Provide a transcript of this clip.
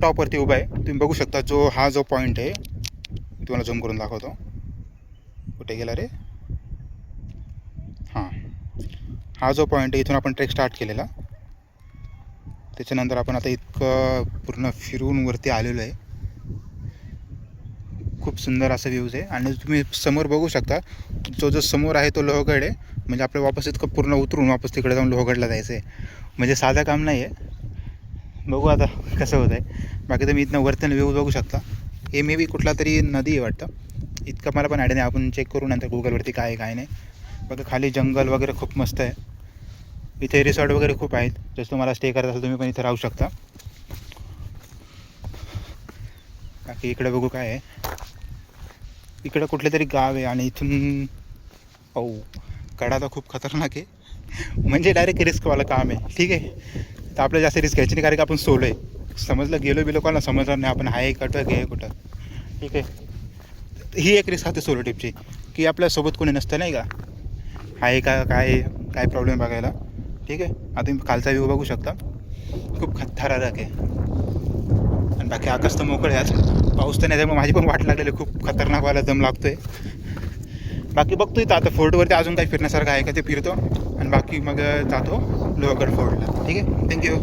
टॉपवरती उभा आहे, तुम्ही बघू शकता. हा जो पॉईंट आहे तुम्हाला झूम करून दाखवतो. कुठे गेला रे? हां, हा जो पॉईंट आहे इथून आपण ट्रेक स्टार्ट केलेला. त्याच्यानंतर आपण आता इतकं पूर्ण फिरून वरती आलेलो आहे. खूप सुंदर असा व्ह्यूज आहे. आणि तुम्ही समोर बघू शकता, जो समोर आहे तो लोहगड आहे. म्हणजे आपल्या वापस इतकं पूर्ण उतरून वापस तिकडे जाऊन लोहगडला जायचं आहे. म्हणजे साधं काम नाही आहे. बघू आता कसं होतं आहे. बाकी तुम्ही इथनं वरती व्ह्यू बघू शकता. हे मे बी कुठला तरी नदी आहे वाटतं. इतकं मला पण आयडिया नाही, आपण चेक करू नंतर गुगलवरती काय आहे काय नाही. बघा खाली जंगल वगैरे खूप मस्त आहे. इथे रिसॉर्ट वगैरे खूप आहेत. जसं तुम्हाला स्टे करत असेल तुम्ही पण इथे राहू शकता. बाकी इकडे बघू काय आहे. इकडं कुठले तरी गाव आहे आणि इथून कडा तर खूप खतरनाक आहे. म्हणजे डायरेक्ट रिस्कवालं काम आहे. ठीक आहे, तर आपल्याला जास्त रिस्क घ्यायची नाही, कारण की आपण सोलो आहे. समजलं गेलो बिलो कोणाला समजणार नाही आपण आहे कुठं घे कुठं. ठीक आहे, ही एक रिस्क असते सोलो ट्रिपची, की आपल्यासोबत कोणी नसतं नाही का, आहे का काय काय प्रॉब्लेम बघायला. ठीक आहे, आता तुम्ही खालचा व्ह्यू बघू शकता. खूप खतरनाक आहे. आणि बाकी आकाश तर मोकळे आज, पाऊस तर नाही, त्यामुळे माझी पण वाट लागलेली, खूप खतरनाकवाला दम लागतोय. बाकी बघतो इथं आता फोर्टवरती अजून काही फिरण्यासारखं आहे का ते फिरतो, आणि बाकी मग जातो लोहगड फोर्टला. ठीक आहे, थँक्यू.